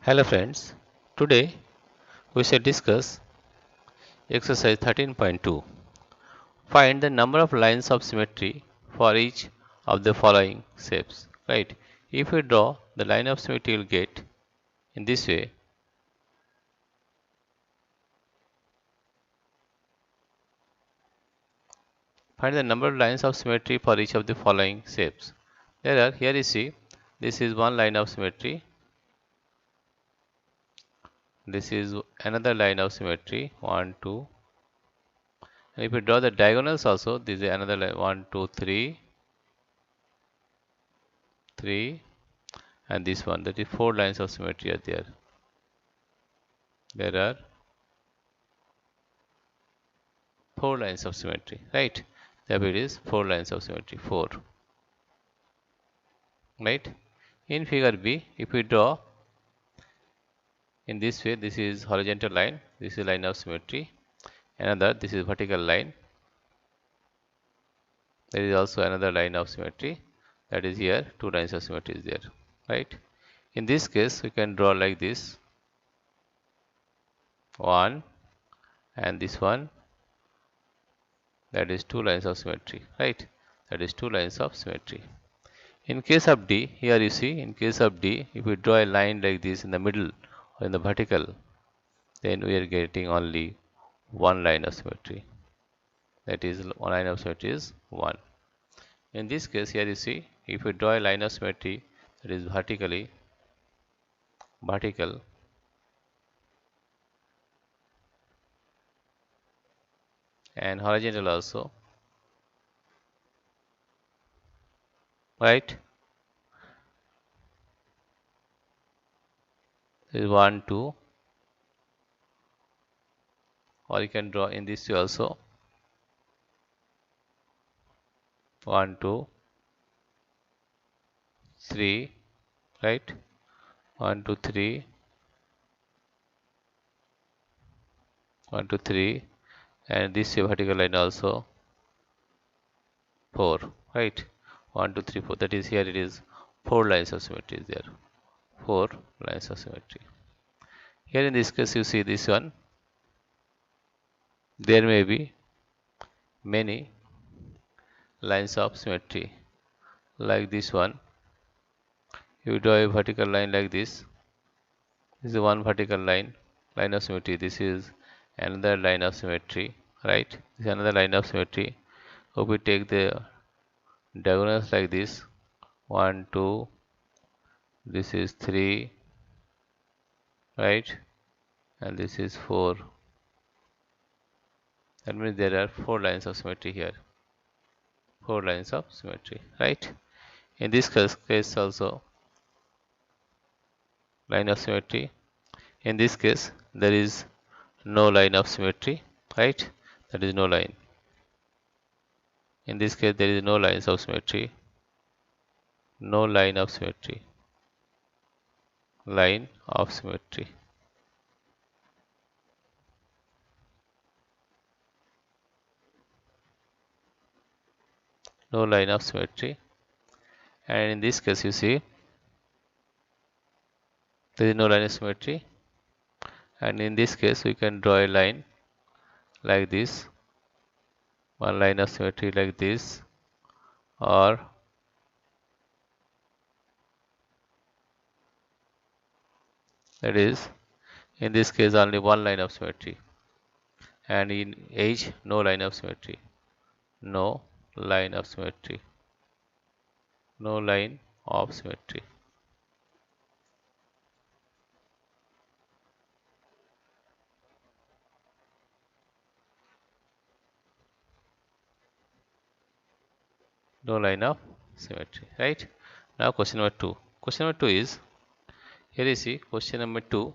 Hello friends, today we shall discuss exercise 13.2. Find the number of lines of symmetry for each of the following shapes. Right? If we draw the line of symmetry, you will get in this way. Find the number of lines of symmetry for each of the following shapes. Here you see, this is one line of symmetry. This is another line of symmetry, 1, 2. And if we draw the diagonals also, this is another line, 1, 2, 3, 3, and this one, that is 4 lines of symmetry are there. There are 4 lines of symmetry, right? Therefore, it is 4 lines of symmetry, 4. Right? In figure B, if we draw in this way, this is horizontal line, this is line of symmetry. Another, this is vertical line. There is also another line of symmetry. That is here, 2 lines of symmetry is there, right? In this case, we can draw like this, 1 and this one. That is 2 lines of symmetry, right? That is 2 lines of symmetry. In case of D, here you see, in case of D, if we draw a line like this in the middle or in the vertical, then we are getting only one line of symmetry. That is, one line of symmetry is 1. In this case, here you see, if we draw a line of symmetry that is vertical and horizontal also, right? This is 1, 2, or you can draw in this way also, 1, 2, 3, right? 1, 2, 3, 1, 2, 3, and this vertical line also 4, right? 1, 2, 3, 4. That is, here it is 4 lines of symmetry is there. 4 lines of symmetry. Here in this case, you see this one. There may be many lines of symmetry, like this one. You draw a vertical line like this. This is one vertical line of symmetry. This is another line of symmetry, right? This is another line of symmetry. If we take the diagonals like this, 1, 2, this is 3, right? And this is 4. That means there are 4 lines of symmetry here. 4 lines of symmetry, right? In this case also, line of symmetry. In this case, there is no line of symmetry, right? That is no line. In this case, there is no lines of symmetry. No line of symmetry. Line of symmetry. No line of symmetry. And in this case, you see, there is no line of symmetry. And in this case, we can draw a line like this. One line of symmetry like this. Or that is, in this case, only one line of symmetry. And in H, no line of symmetry. No line of symmetry. No line of symmetry. No line of symmetry, right? Now question number 2. Question number 2 is, here you see question number 2.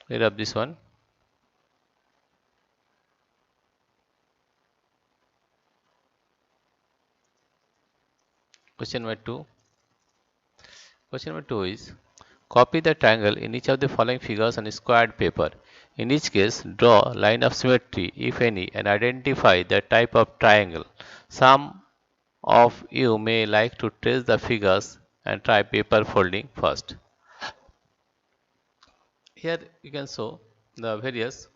Here up this one. Question number 2. Question number 2 is, copy the triangle in each of the following figures on squared paper. In each case, draw line of symmetry, if any, and identify the type of triangle. Some of you may like to trace the figures and try paper folding first. Here you can show the various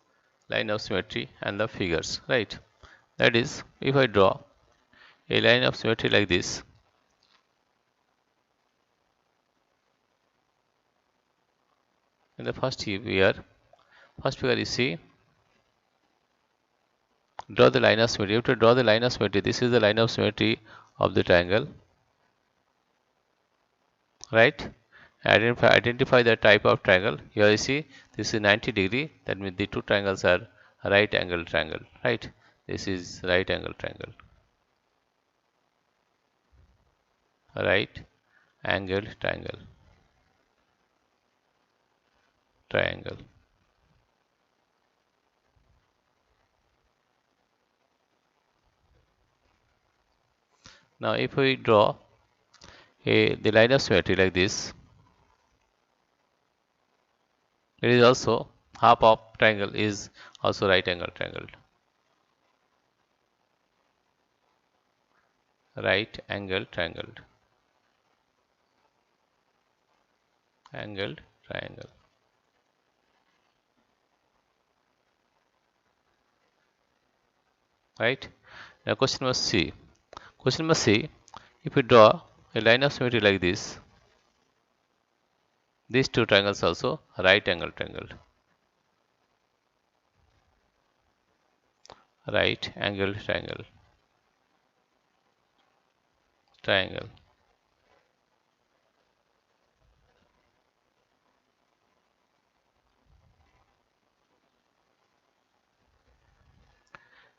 line of symmetry and the figures, right? That is, if I draw a line of symmetry like this, in the first figure you see, draw the line of symmetry. You have to draw the line of symmetry. This is the line of symmetry of the triangle, right? Identify the type of triangle. Here you see this is 90 degree. That means the two triangles are right angle triangle, right? This is right angle triangle, right angle triangle. Now if we draw the line of symmetry like this, it is also half of triangle is also right angle triangle, right angle angled triangle. Right. Now question number C. Question number C. If we draw a line of symmetry like this, these two triangles also right angle right angle triangle.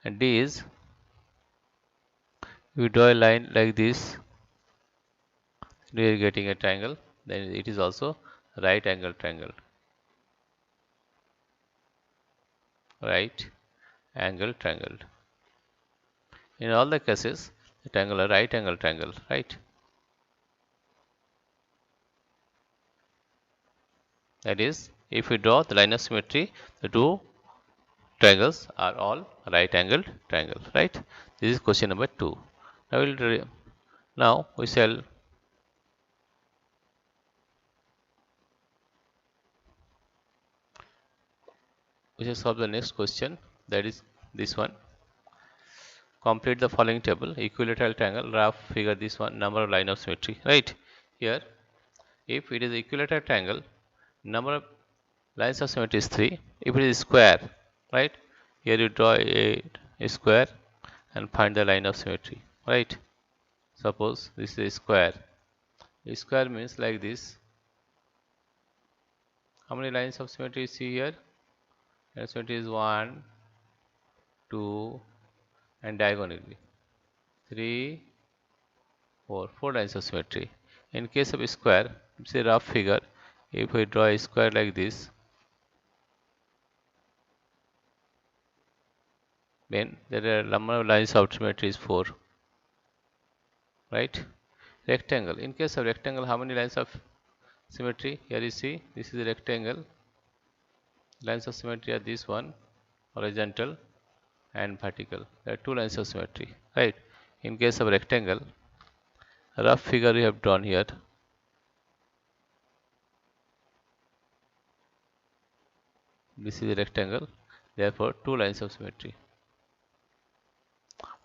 And D is, we draw a line like this, we are getting a triangle, then it is also right angle triangle, right angle triangle. In all the cases, the triangle are right angle triangle, right? That is, if we draw the line of symmetry, the two triangles are all right angled triangles, right? This is question number 2. Now we shall solve the next question, that is this one. Complete the following table: equilateral triangle, rough figure this one, number of line of symmetry, right? Here, if it is equilateral triangle, number of lines of symmetry is 3. If it is square, right? Here you draw a square and find the line of symmetry, right? Suppose this is a square. A square means like this. How many lines of symmetry you see here? Line of symmetry is 1, 2, and diagonally 3, 4. 4 lines of symmetry. In case of a square, it's a rough figure. If we draw a square like this, then there are number of lines of symmetry is 4, right? Rectangle. In case of rectangle, how many lines of symmetry? Here you see, this is a rectangle. Lines of symmetry are this one, horizontal and vertical. There are 2 lines of symmetry, right? In case of rectangle, a rough figure we have drawn here. This is a rectangle, therefore 2 lines of symmetry.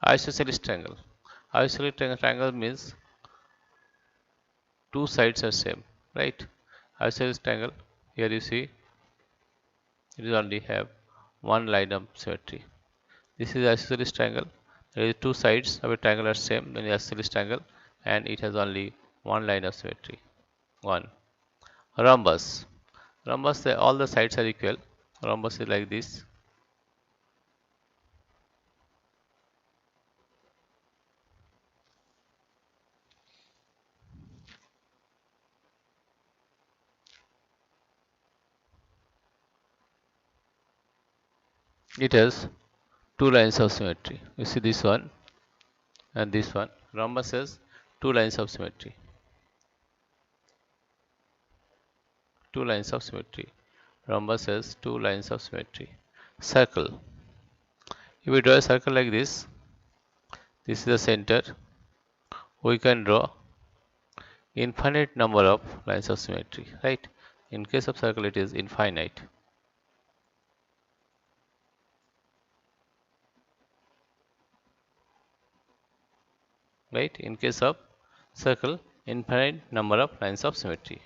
Isosceles triangle. Isosceles triangle means 2 sides are same, right? Isosceles triangle, here you see, it is only have 1 line of symmetry. This is isosceles triangle. There is 2 sides of a triangle are same, then isosceles triangle, and it has only 1 line of symmetry. 1. Rhombus. Rhombus, all the sides are equal. Rhombus is like this. It has 2 lines of symmetry. You see this one and this one. Rhombus has 2 lines of symmetry. 2 lines of symmetry. Rhombus has 2 lines of symmetry. Circle. If we draw a circle like this is the center. We can draw infinite number of lines of symmetry, right? In case of circle, it is infinite. Right? In case of circle, infinite number of lines of symmetry.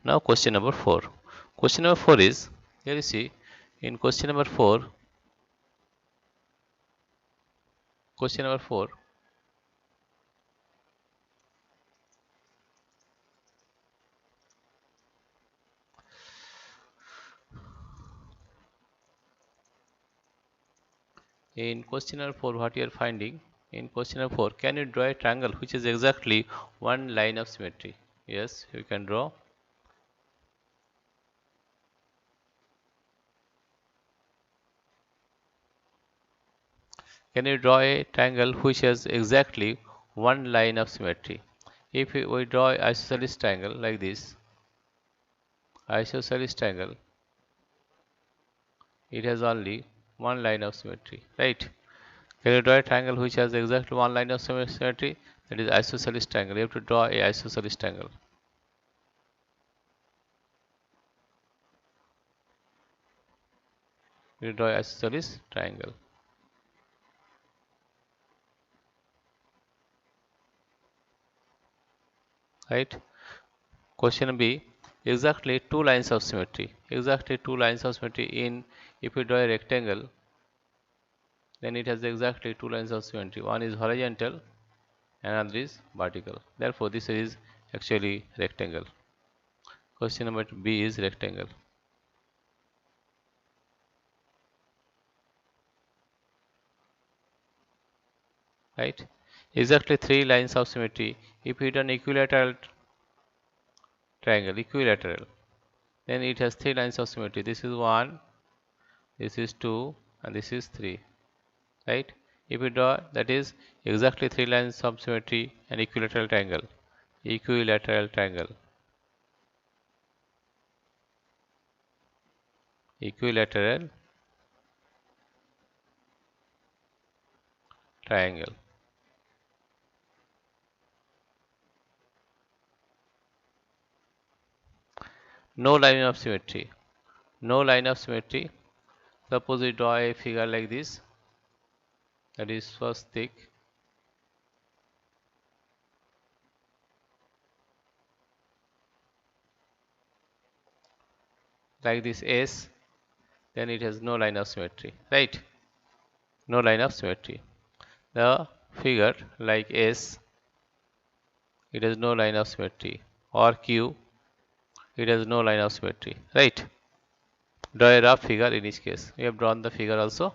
Now question number 4. Question number 4 is, here you see, in question number 4, in question number 4, what you are finding, in question number 4, can you draw a triangle which is exactly one line of symmetry? Yes, you can draw. Can you draw a triangle which has exactly one line of symmetry? If we draw isosceles triangle like this, isosceles triangle, it has only one line of symmetry, right? Can you draw a triangle which has exactly one line of symmetry? That is isosceles triangle. You have to draw a isosceles triangle. You draw isosceles triangle, right? Question B, exactly two lines of symmetry. Exactly two lines of symmetry in, if you draw a rectangle, then it has exactly two lines of symmetry. One is horizontal, another is vertical. Therefore, this is actually rectangle. Question number B is rectangle, right? Exactly three lines of symmetry. If you done equilateral triangle, equilateral, then it has three lines of symmetry. This is 1, this is 2, and this is 3, right? If you draw, that is exactly three lines of symmetry and equilateral triangle, equilateral triangle, equilateral triangle. No line of symmetry, no line of symmetry. Suppose we draw a figure like this, that is first thick, like this S, then it has no line of symmetry, right? No line of symmetry. The figure like S, it has no line of symmetry, or Q, it has no line of symmetry, right? Draw a rough figure in each case. We have drawn the figure also.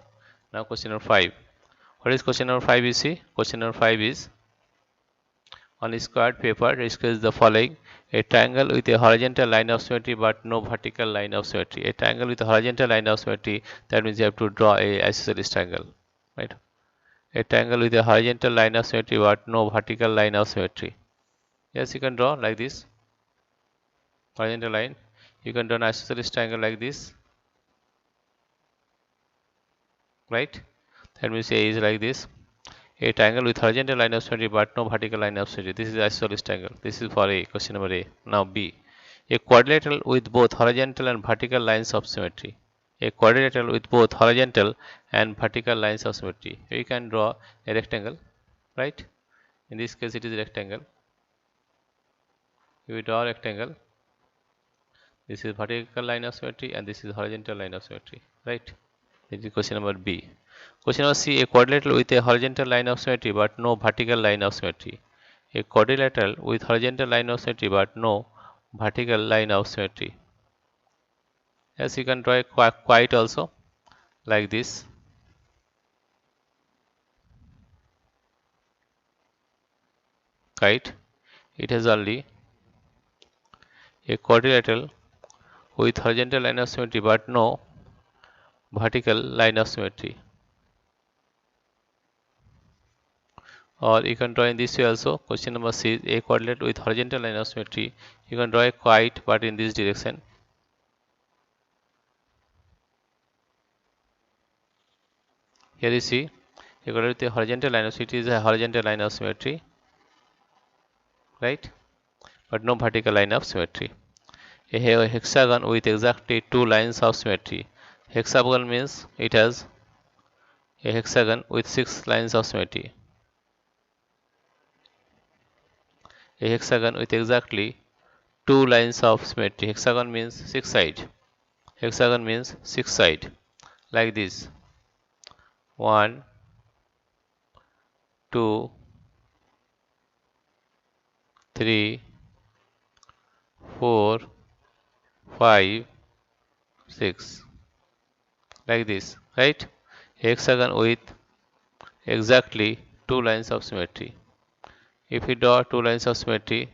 Now question number 5. What is question number 5? You see, question number 5 is, on squared paper, discuss the following: a triangle with a horizontal line of symmetry but no vertical line of symmetry. A triangle with a horizontal line of symmetry, that means you have to draw a isosceles triangle, right? A triangle with a horizontal line of symmetry but no vertical line of symmetry. Yes, you can draw like this, horizontal line. You can draw an isosceles triangle like this, right? That means A is like this. A triangle with horizontal line of symmetry but no vertical line of symmetry. This is isosceles triangle. This is for A, question number A. Now B. A quadrilateral with both horizontal and vertical lines of symmetry. A quadrilateral with both horizontal and vertical lines of symmetry. We can draw a rectangle, right? In this case, it is a rectangle. If we draw a rectangle, this is vertical line of symmetry and this is horizontal line of symmetry, right? This is question number B. Question number C. A quadrilateral with a horizontal line of symmetry but no vertical line of symmetry. A quadrilateral with horizontal line of symmetry but no vertical line of symmetry. Yes, you can draw a quite also like this. Kite. It has only a quadrilateral with horizontal line of symmetry but no vertical line of symmetry. Or you can draw in this way also. Question number C is a quadrilateral with horizontal line of symmetry. You can draw a kite but in this direction. Here you see, a quadrilateral with a horizontal line of symmetry is a horizontal line of symmetry, right? But no vertical line of symmetry. A hexagon with exactly two lines of symmetry. Hexagon means it has a hexagon with six lines of symmetry. A hexagon with exactly two lines of symmetry. Hexagon means six side. Hexagon means six side. Like this. 1, 2, 3, 4, 5, 6. Like this. Right? Hexagon with exactly two lines of symmetry. If we draw two lines of symmetry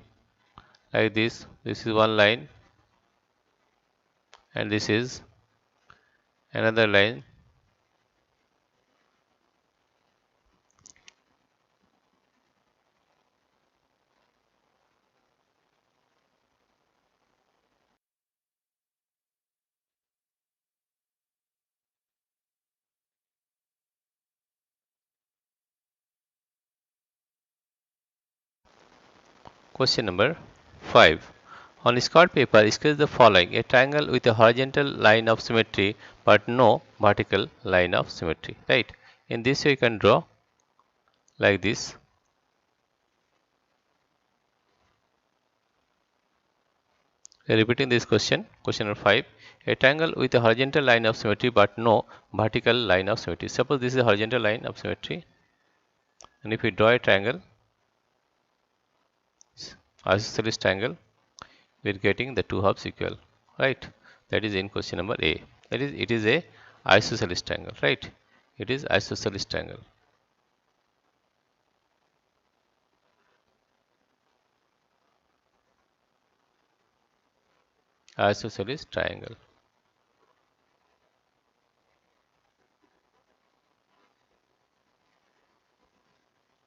like this is one line and this is another line. Question number 5. On square paper, sketch the following: a triangle with a horizontal line of symmetry but no vertical line of symmetry. Right? In this way, you can draw like this. Repeating this question, question number 5. A triangle with a horizontal line of symmetry but no vertical line of symmetry. Suppose this is a horizontal line of symmetry, and if we draw a triangle, isosceles triangle, we are getting the two halves equal. Right? That is in question number A. That is, it is a isosceles triangle. Right? It is isosceles triangle. Isosceles triangle.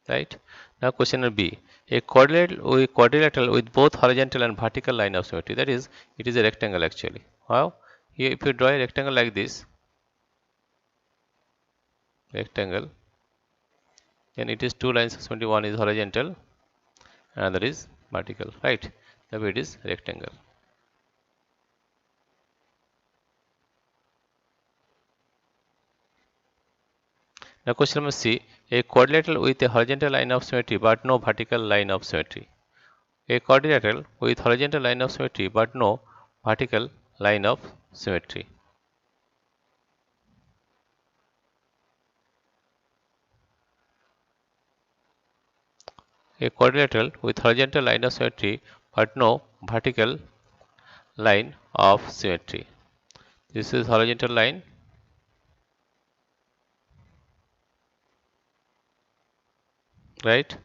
Right? Now question number B. A quadrilateral with both horizontal and vertical line of symmetry. That is, it is a rectangle actually. How? Here if you draw a rectangle like this, rectangle, then it is two lines of symmetry. One is horizontal, another is vertical. Right? Therefore it is rectangle. Now question number C. A quadrilateral with a horizontal line of symmetry but no vertical line of symmetry. A quadrilateral with horizontal line of symmetry but no vertical line of symmetry. A quadrilateral with horizontal line of symmetry but no vertical line of symmetry. This is horizontal line, right?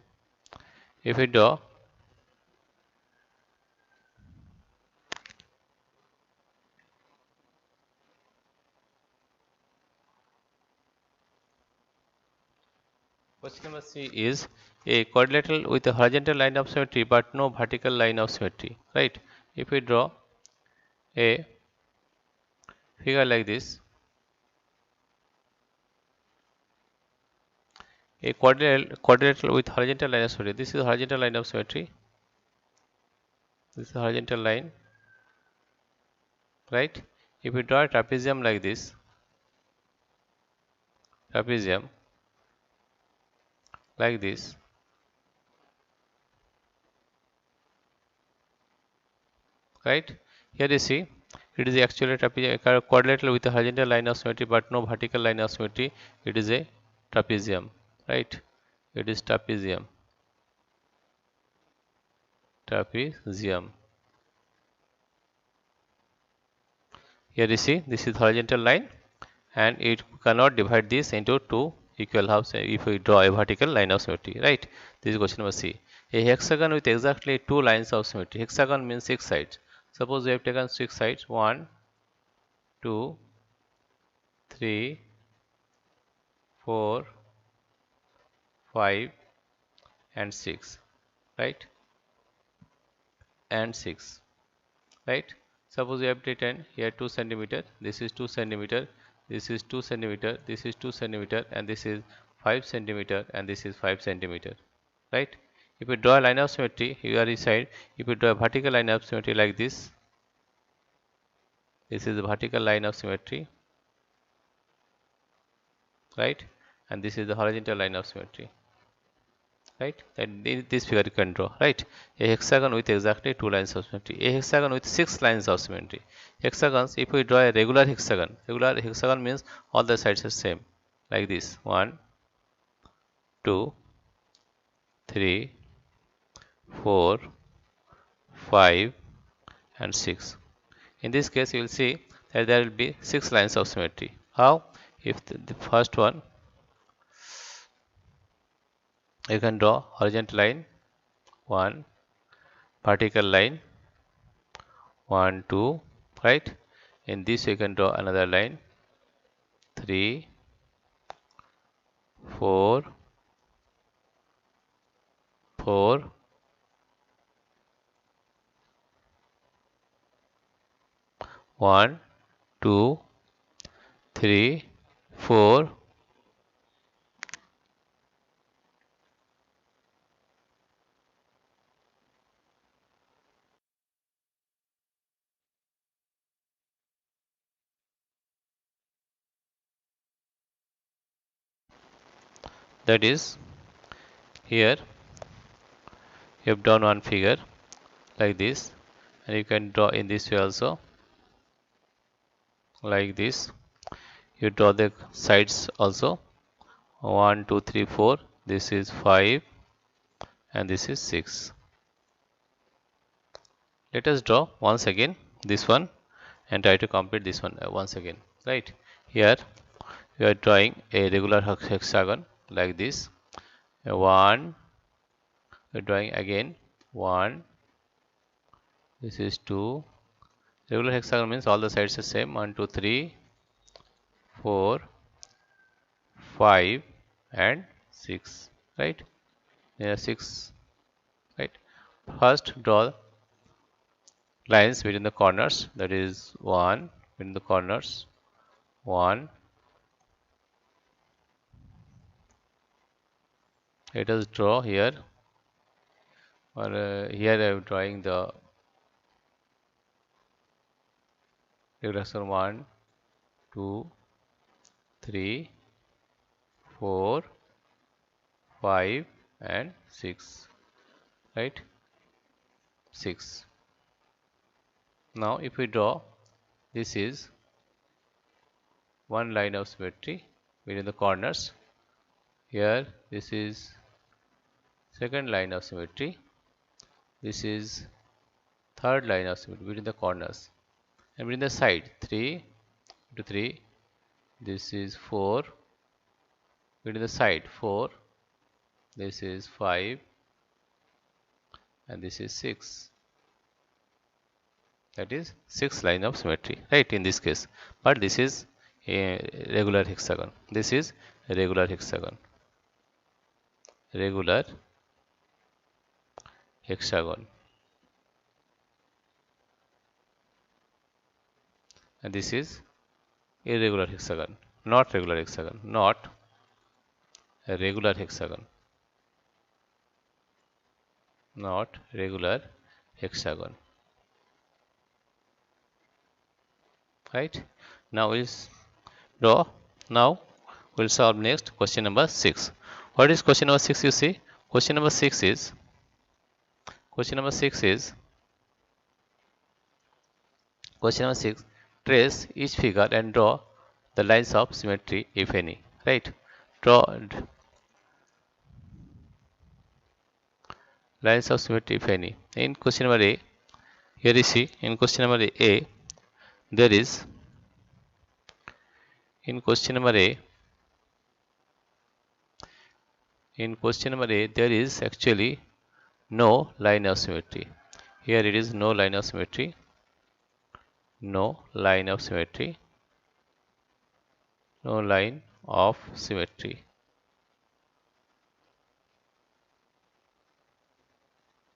If we draw question number C is a quadrilateral with a horizontal line of symmetry but no vertical line of symmetry, right? If we draw a figure like this, a quadrilateral with horizontal line of symmetry. This is horizontal line of symmetry. This is horizontal line, right? If we draw a trapezium like this, trapezium like this, right? Here you see it is actually a quadrilateral with a horizontal line of symmetry but no vertical line of symmetry. It is a trapezium, right? It is trapezium. Trapezium. Here you see this is horizontal line and it cannot divide this into two equal halves if we draw a vertical line of symmetry, right? This is question number C. A hexagon with exactly two lines of symmetry. Hexagon means six sides. Suppose we have taken six sides, 1, 2, 3, 4, 5 and 6, right? And 6, right? Suppose we have taken here 2 centimeter, this is 2 centimeter, this is 2 centimeter, this is 2 centimeter, and this is 5 centimeter, and this is 5 centimeter, right? If you draw a line of symmetry, here is side. If you draw a vertical line of symmetry like this, This is the vertical line of symmetry, right? And this is the horizontal line of symmetry, right? And this figure you can draw, right? A hexagon with exactly 2 lines of symmetry. A hexagon with 6 lines of symmetry. Hexagons, if we draw a regular hexagon means all the sides are same, like this: 1, 2, 3, 4, 5, and 6. In this case, you will see that there will be 6 lines of symmetry. How? If the first one, you can draw horizontal line 1, vertical line 1, 2, right? In this you can draw another line 3, 4, 4, 1, 2, 3, 4. That is, here you have drawn one figure like this, and you can draw in this way also, like this. You draw the sides also, 1, 2, 3, 4. This is 5, and this is 6. Let us draw once again this one and try to complete this one once again, right? Here we are drawing a regular hexagon like this. One, we are drawing again 1. This is 2. Regular hexagon means all the sides are same: 1, 2, 3, 4, 5, and 6, right? There are 6, right? First draw lines between the corners, that is 1 between the corners, 1. Let us draw here, or here I am drawing the regular 1, 2, 3, 4, 5, and 6, right? 6. Now if we draw, this is one line of symmetry between the corners. Here this is second line of symmetry. This is third line of symmetry between the corners. And between the side, 3 to 3. This is 4. Between the side, 4. This is 5. And this is 6. That is 6 line of symmetry, right, in this case. But this is a regular hexagon. This is a regular hexagon. Regular hexagon. And this is irregular hexagon. Not regular hexagon. Not a regular hexagon. Not regular hexagon. Right? Now we'll draw. Now we'll solve next question number 6. What is question number 6? You see, question number 6 is question number 6. Trace each figure and draw the lines of symmetry, if any. Right? Draw lines of symmetry, if any. In question number A, here you see, in question number A, there is, in question number A, there is actually no line of symmetry. Here it is no line of symmetry. No line of symmetry. No line of symmetry.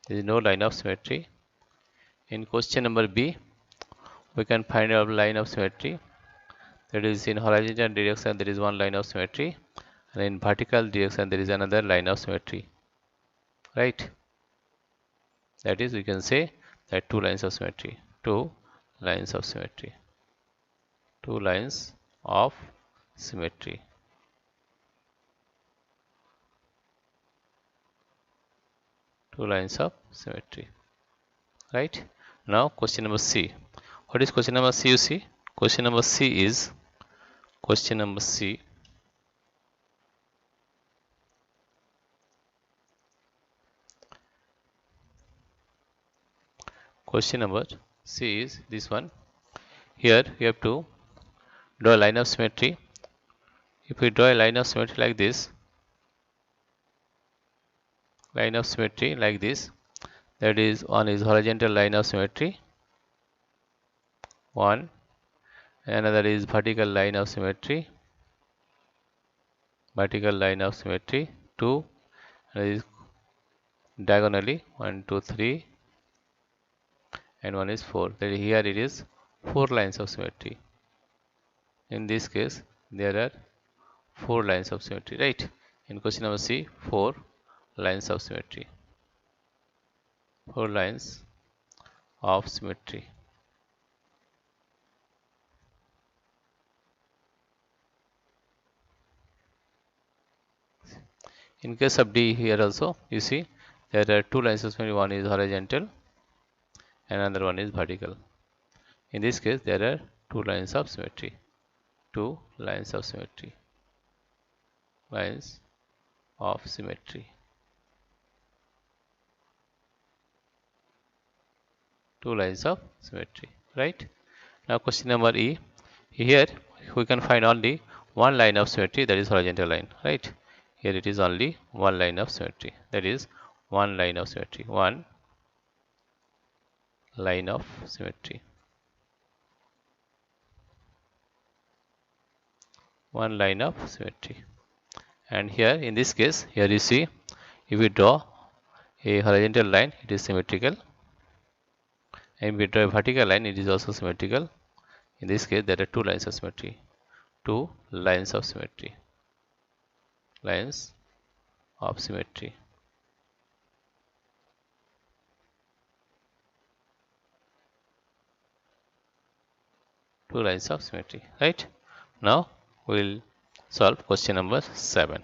There is no line of symmetry. In question number B, we can find out line of symmetry. That is, in horizontal direction there is one line of symmetry, and in vertical direction there is another line of symmetry. Right? That is, we can say that two lines of symmetry. Two lines of symmetry. two lines of symmetry. Two lines of symmetry. Right? Now question number C. What is question number C, you see? Question number C is question number C. Question number C is this one. Here you have to draw a line of symmetry. If we draw a line of symmetry like this, that is, one is horizontal line of symmetry, one, another is vertical line of symmetry, two, and is diagonally 1, 2, 3, and one is 4. That is, here it is 4 lines of symmetry. In this case, there are 4 lines of symmetry, right? In question number C, 4 lines of symmetry. 4 lines of symmetry. In case of D, here also you see there are 2 lines of symmetry. One is horizontal and another one is vertical. In this case, there are 2 lines of symmetry. 2 lines of symmetry. Lines of symmetry. 2 lines of symmetry. Right? Now question number E. Here we can find only one line of symmetry, that is horizontal line. Right? Here it is only one line of symmetry. That is one line of symmetry. One line of symmetry. One line of symmetry. And here in this case, here you see, if we draw a horizontal line, it is symmetrical, and if we draw a vertical line, it is also symmetrical. In this case, there are 2 lines of symmetry. 2 lines of symmetry. Lines of symmetry. Two lines of symmetry. Right? Now we will solve question number 7.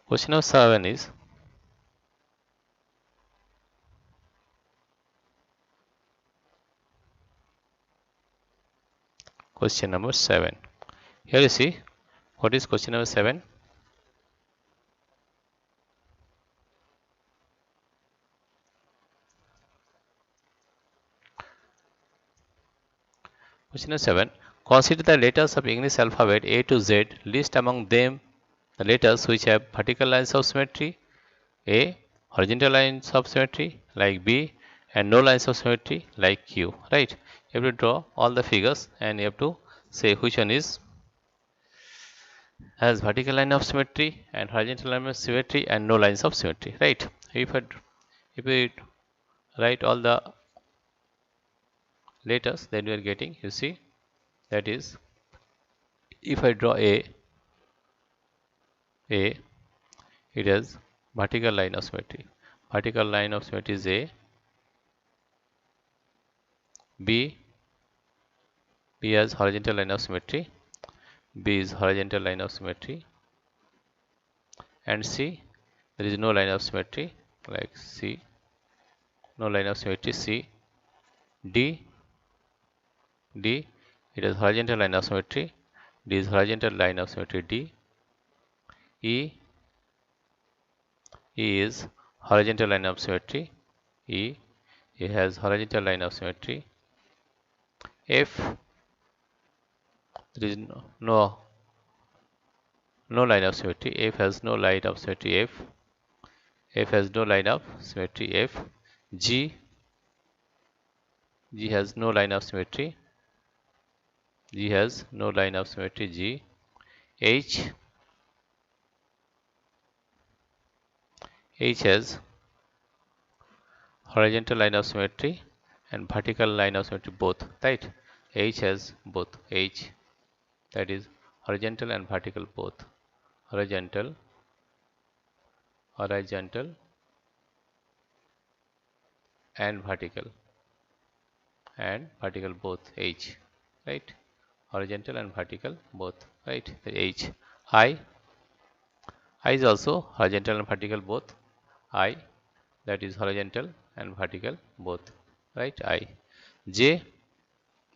Question number 7 is question number 7. Here you see, what is question number 7? Question number 7. Consider the letters of English alphabet A to Z. List among them the letters which have vertical lines of symmetry, A, horizontal lines of symmetry like B, and no lines of symmetry like Q. Right? You have to draw all the figures and you have to say which one is has vertical line of symmetry and horizontal line of symmetry and no lines of symmetry. Right? If we write all the letters, then we are getting, you see, that is, if I draw A, it has vertical line of symmetry. Vertical line of symmetry is A. B has horizontal line of symmetry. B is horizontal line of symmetry. And C, there is no line of symmetry like C. No line of symmetry C. D, it has horizontal line of symmetry. D is horizontal line of symmetry D. E is horizontal line of symmetry E. It has horizontal line of symmetry. F, there is no line of symmetry. F has no line of symmetry F has no line of symmetry F. G has no line of symmetry. G has no line of symmetry G. H has horizontal line of symmetry and vertical line of symmetry both, right? H has both. H, that is horizontal and vertical both. Horizontal and vertical both H, right? horizontal and vertical both, right? The H. I is also horizontal and vertical both. I, that is horizontal and vertical both, right? I. J,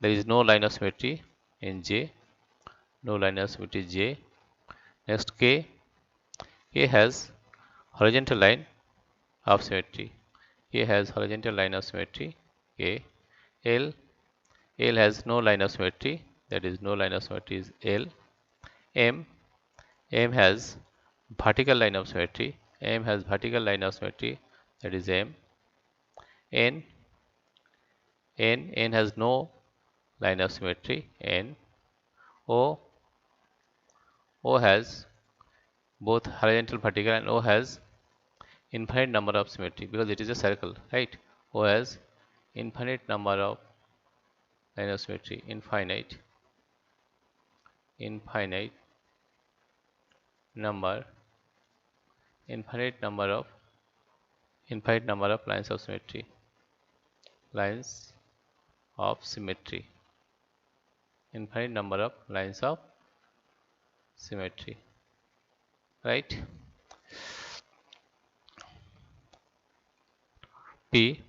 there is no line of symmetry in J, no line of symmetry J. Next K, K has horizontal line of symmetry. K has horizontal line of symmetry. K. L, L has no line of symmetry, that is no line of symmetry is L. M, M has vertical line of symmetry. M has vertical line of symmetry, that is M. N, N has no line of symmetry. N. O, O has both horizontal vertical and O has infinite number of symmetry because it is a circle, right? O has infinite number of line of symmetry, infinite number, infinite number of lines of symmetry, lines of symmetry, infinite number of lines of symmetry, right? P,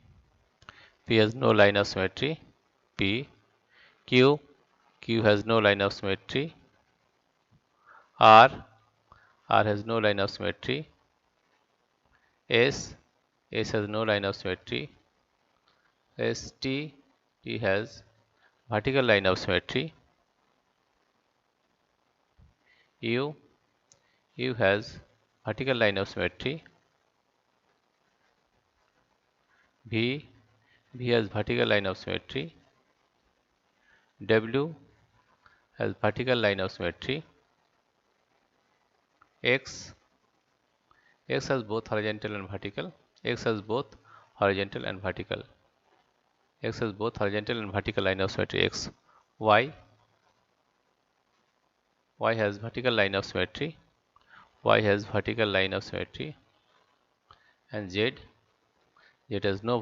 P has no line of symmetry. P. Q, Q has no line of symmetry. R, R has no line of symmetry. S, S has no line of symmetry. S, T, T has vertical line of symmetry. U, U has vertical line of symmetry. V, V has vertical line of symmetry. W has vertical line of symmetry. X, X has both horizontal and vertical. X has both horizontal and vertical. X has both horizontal and vertical line of symmetry. X. Y, Y has vertical line of symmetry. Y has vertical line of symmetry. And Z, Z has no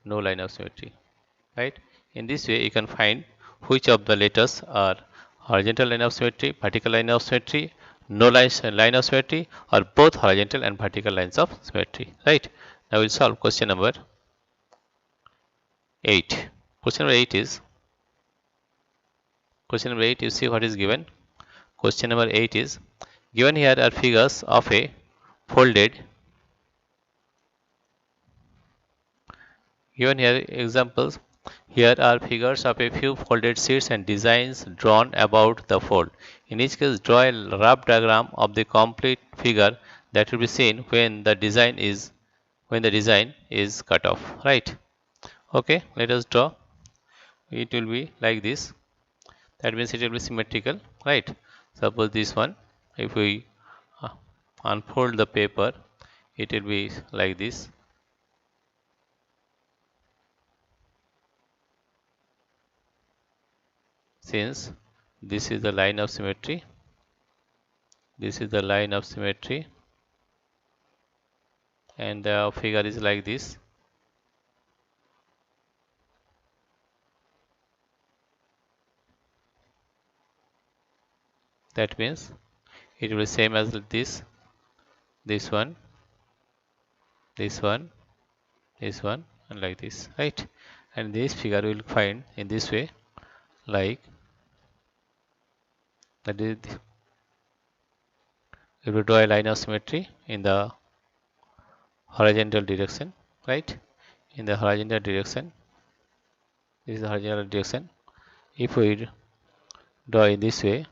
line of symmetry, right? In this way, you can find which of the letters are horizontal line of symmetry, vertical line of symmetry, no line of symmetry, or both horizontal and vertical lines of symmetry, right? Now we'll solve question number 8. Question number 8 is, you see what is given. Question number 8 is, given here are figures of a folded, given here examples, here are figures of a few folded sheets and designs drawn about the fold. In each case, draw a rough diagram of the complete figure that will be seen when the design is cut off, right? Okay, let us draw. It will be like this. That means it will be symmetrical, right? Suppose this one, if we uh, unfold the paper, it will be like this. Since this is the line of symmetry, this is the line of symmetry, and the figure is like this. That means it will be same as this, this one, this one, this one, and like this, right? And this figure we will find in this way, like that is, we will draw a line of symmetry in the horizontal direction, right? In the horizontal direction, this is the horizontal direction. If we draw in this way,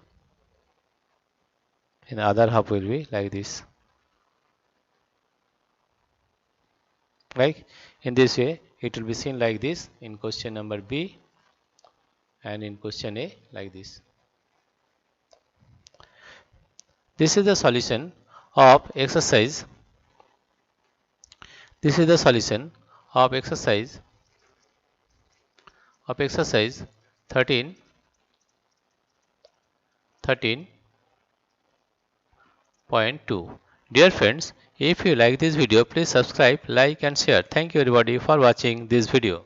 in the other half will be like this. Like in this way, it will be seen like this in question number B and in question A like this. This is the solution of exercise. This is the solution of exercise 13. 13.2. Dear friends, if you like this video, please subscribe, like and share. Thank you everybody for watching this video.